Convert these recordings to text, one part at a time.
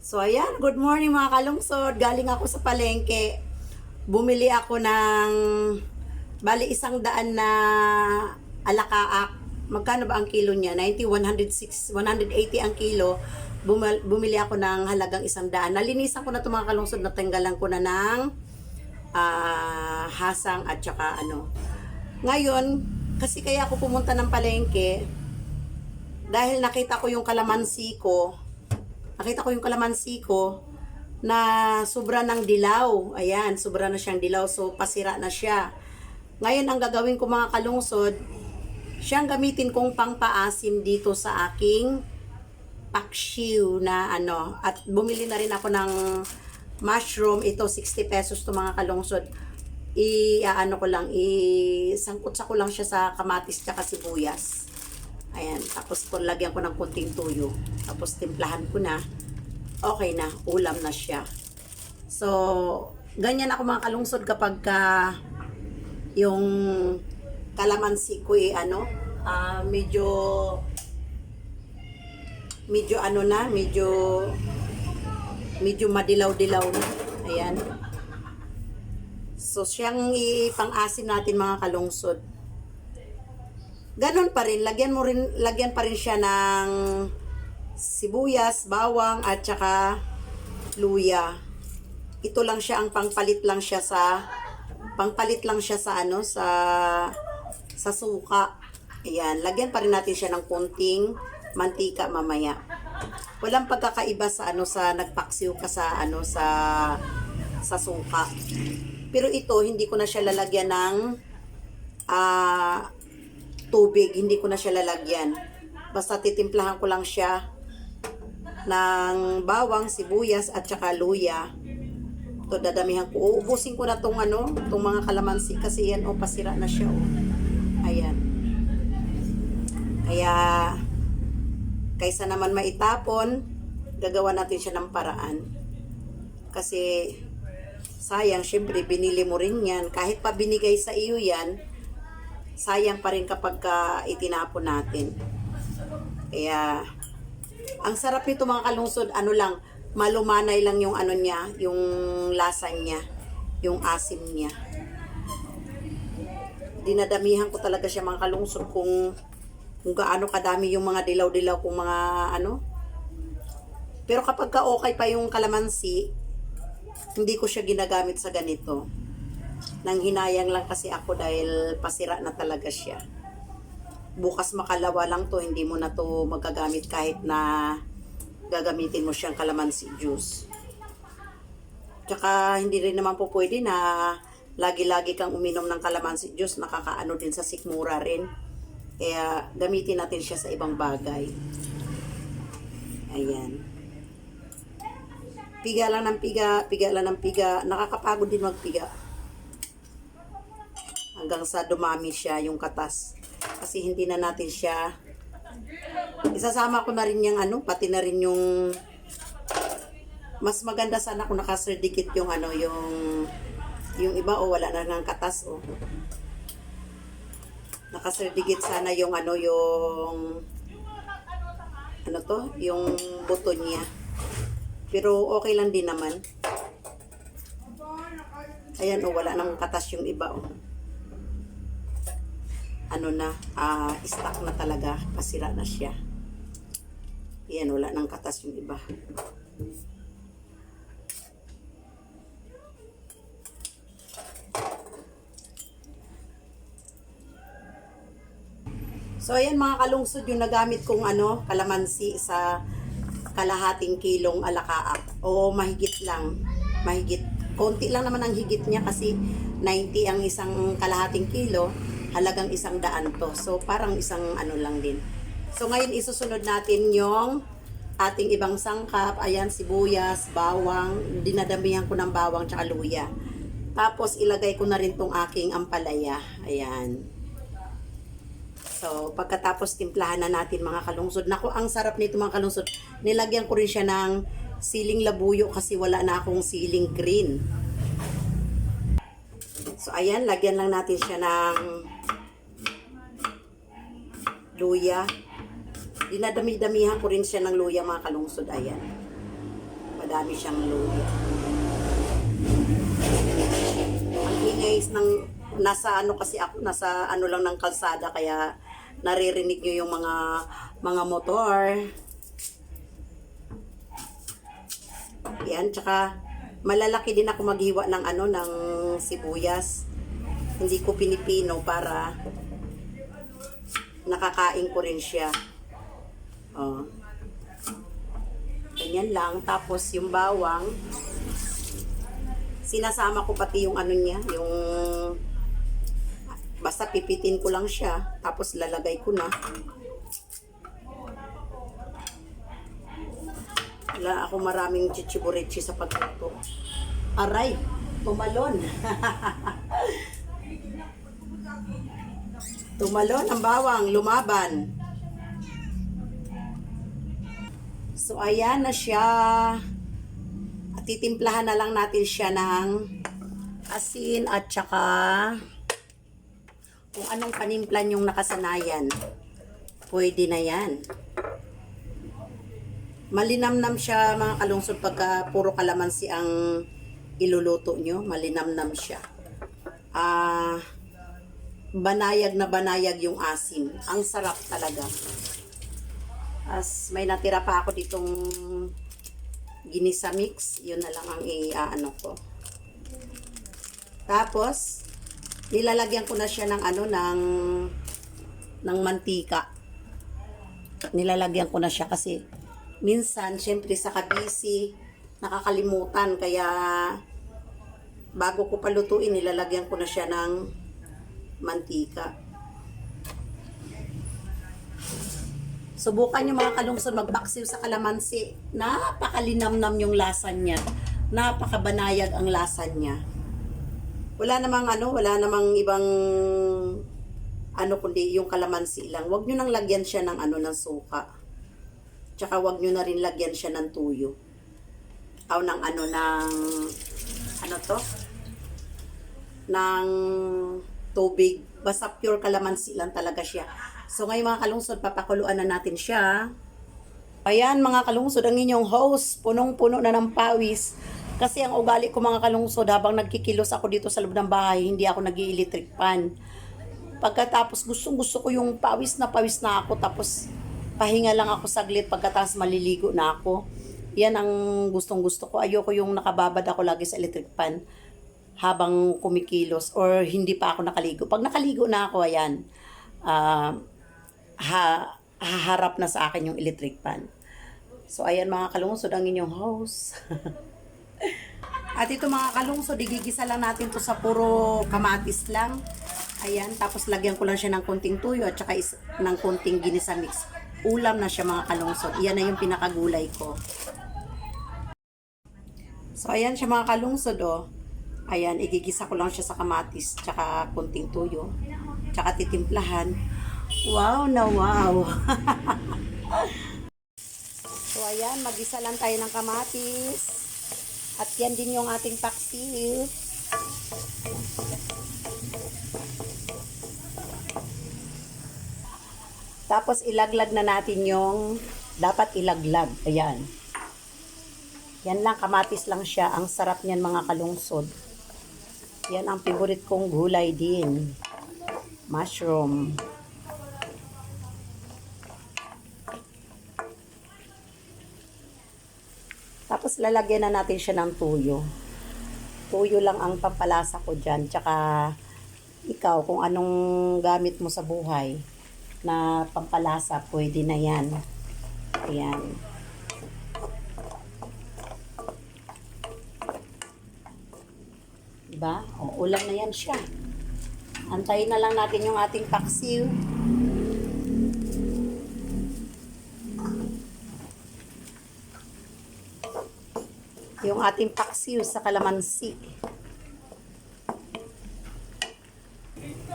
So ayan, good morning mga kalungsod. Galing ako sa palengke. Bumili ako ng bali 100 na alakaak. Magkano ba ang kilo niya? 90, 106, 180 ang kilo. Bumili ako ng halagang 100. Nalinisan ko na 'to mga kalungsod, natanggalan ko na ng hasang at saka ano. Ngayon, kasi kaya ako pumunta ng palengke dahil nakita ko yung kalamansi ko. Na sobra ng dilaw. Ayan, sobra na siyang dilaw. So, pasira na siya. Ngayon, ang gagawin ko mga kalungsod, siyang gamitin kong pangpaasim dito sa aking paksiw na ano. At bumili na rin ako ng mushroom. Ito, 60 pesos to mga kalungsod. Sangkot ko lang siya sa kamatis at sibuyas. Ayan, tapos lagyan ko ng kunting tuyo. Tapos timplahan ko na. Okay na, ulam na siya. So, ganyan ako mga kalungsod kapag yung kalamansi ko medyo madilaw-dilaw na. Ayan. So, siyang ipang-asim natin mga kalungsod. Ganon pa rin, lagyan pa rin siya ng sibuyas, bawang at saka luya. Ito lang siya ang pangpalit lang siya sa sa suka. Ayan, lagyan pa rin natin siya ng konting mantika mamaya. Walang pagkakaiba sa sa nagpaksiw ka sa sa suka. Pero ito hindi ko na siya lalagyan ng tubig, hindi ko na siya lalagyan. Basta titimplahan ko lang siya ng bawang, sibuyas at saka luya. Ito dadamihan ko. Uubusin ko na tong mga kalamansi kasi yan pasira na siya Ayan. Kaya kaysa naman maitapon, gagawa natin siya ng paraan. Kasi sayang, syempre binili mo rin yan. Kahit pa binigay sa iyo yan, sayang pa rin kapag itinapon natin. Kaya, ang sarap nito mga kalungsod, malumanay lang yung niya, yung lasa niya, yung asim niya. Dinadamihan ko talaga siya mga kalungsod kung gaano kadami yung mga dilaw-dilaw kung mga Pero kapag okay pa yung kalamansi, hindi ko siya ginagamit sa ganito. Nang hinayang lang kasi ako dahil pasira na talaga siya. Bukas makalawa lang to, hindi mo na to magagamit kahit na gagamitin mo siyang kalamansi juice. Tsaka hindi rin naman po pwede na lagi-lagi kang uminom ng kalamansi juice, nakakaano din sa sikmura rin. Kaya gamitin natin siya sa ibang bagay. Ayan. Piga lang ng piga, nakakapagod din magpiga. Hanggang sa dumami siya yung katas. Kasi hindi na natin siya isasama ko na rin yung pati na rin yung mas maganda sana kung nakaserdikit yung yung iba wala na ng katas nakaserdikit sana yung yung buto niya. Pero okay lang din naman. Ayan wala nang katas yung iba stuck na talaga, pasira na siya. Yan, wala nang katas yung iba. So ayan mga kalungsod, yung nagamit kong kalamansi sa kalahating kilong alakaak o mahigit lang, konti lang naman ang higit niya kasi 90 ang isang kalahating kilo, halagang 100 to. So, parang isang lang din. So, ngayon isusunod natin yung ating ibang sangkap. Ayan, sibuyas, bawang. Dinadamihan ko ng bawang tsaka luya. Tapos, ilagay ko na rin tong aking ampalaya. Ayan. So, pagkatapos timplahan na natin mga kalungsod. Naku, ang sarap nito mga kalungsod. Nilagyan ko rin siya ng siling labuyo kasi wala na akong siling green. So, ayan, lagyan lang natin siya ng luya. Dinadami-damihan ko rin siya ng luya mga kalungsod. Ayan. madami siyang luya. Ang ingay ng nasa ano kasi ako, nasa ano lang ng kalsada kaya naririnig nyo yung mga motor. Yan, tsaka malalaki din ako maghiwa ng ano ng sibuyas. Hindi ko pinipino para nakakain ko rin siya. Oh. Ganyan lang. Tapos yung bawang, sinasama ko pati yung ano niya, yung basta pipitin ko lang siya, tapos lalagay ko na. Wala ako maraming chichiburechi sa pagluto. Aray, tumalon. Tumalon ang bawang, lumaban. So ayan na siya. At titimplahan na lang natin siya ng asin at saka kung anong panimplan yung nakasanayan. Pwede na yan. Malinamnam siya mga kalungsod pagka puro kalamansi ang iluluto nyo. Malinamnam siya. Banayag na banayag yung asim. Ang sarap talaga. As may natira pa ako ditong ginisa mix, yun na lang ang i-ano ko. Tapos nilalagyan ko na siya ng ano ng mantika. Nilalagyan ko na siya kasi minsan syempre sa kabisi nakakalimutan kaya bago ko palutuin nilalagyan ko na siya ng mantika. Subukan nyo mga kalungsod magbaksiw sa kalamansi. Napakalinamnam yung lasa niya. Napakabanayag ang lasa niya. Wala namang ibang kundi yung kalamansi lang. Huwag nyo nang lagyan siya ng ng suka. Tsaka huwag nyo na rin lagyan siya ng tuyo. O ng ng tubig. Basta pure kalamansi lang talaga siya. So ngayon mga kalungsod, papakuluan na natin siya. Ayan mga kalungsod, ang inyong host, punong-puno na ng pawis. Kasi ang ugali ko mga kalungsod, habang nagkikilos ako dito sa loob ng bahay, hindi ako nag-i-electric pan. Pagkatapos gustong-gusto ko yung pawis na ako, tapos pahinga lang ako saglit, pagkatapos maliligo na ako. Yan ang gustong-gusto ko. Ayoko yung nakababad ako lagi sa electric pan habang kumikilos or hindi pa ako nakaligo. Pag nakaligo na ako, ayan, haharap na sa akin yung electric pan. So ayan mga kalungsod, ang inyong host. At ito mga kalungsod, igigisa lang natin to sa puro kamatis lang. Ayan, tapos lagyan ko lang siya ng konting tuyo at saka ng konting ginisa mix. Ulam na siya mga kalungsod. Iyan na yung pinakagulay ko. So ayan siya mga kalungsod, oh. Ayan, igigisa ko lang siya sa kamatis tsaka konting tuyo. Tsaka titimplahan. Wow na wow. So ayan, magisa lang tayo ng kamatis. At yan din yung ating paksiw. Tapos ilaglag na natin yung dapat ilaglag. Ayan. Yan lang, kamatis lang siya. Ang sarap niyan mga kalungsod. Yan ang favorite kong gulay din. Mushroom. Tapos lalagyan na natin siya ng tuyo. Tuyo lang ang pampalasa ko dyan. Tsaka ikaw, kung anong gamit mo sa buhay na pampalasa, pwede na yan. Ayan. Diba? O, ulam na yan siya. Antayin na lang natin yung ating paksiw. Yung ating paksiw sa kalamansi.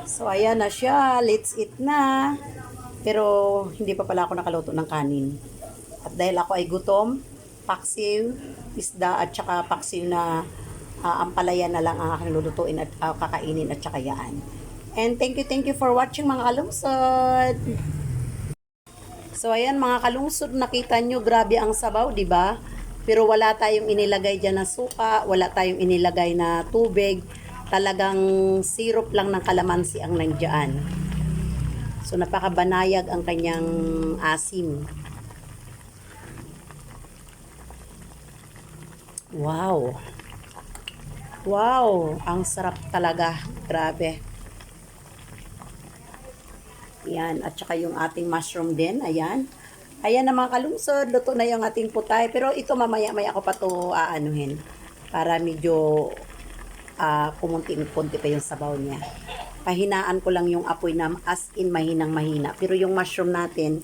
So, ayan na siya. Let's eat na. Pero, hindi pa pala ako nakaluto ng kanin. At dahil ako ay gutom, paksiw, isda, at saka paksiw na ampalaya na lang ang aking lulutuin at kakainin at saka yaan. And thank you for watching mga kalungsod. So, ayan mga kalungsod, nakita nyo, grabe ang sabaw, di ba? Pero wala tayong inilagay dyan na suka, wala tayong inilagay na tubig. Talagang syrup lang ng kalamansi ang nandiyan. So napakabanayag ang kanyang asim. Wow. Wow, ang sarap talaga. Grabe. Yan, at saka yung ating mushroom din, ayan. Ayan na mga kalungsod, luto na yung ating putay. Pero ito mamaya-maya ko pa to aanuhin. Para medyo kumunti-kunti pa yung sabaw niya. Pahinaan ko lang yung apoy na as in mahinang mahina. Pero yung mushroom natin,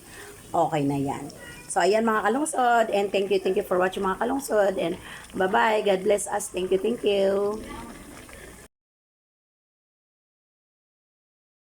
okay na yan. So, ayan mga kalungsod. And thank you for watching mga kalungsod. And bye-bye. God bless us. Thank you.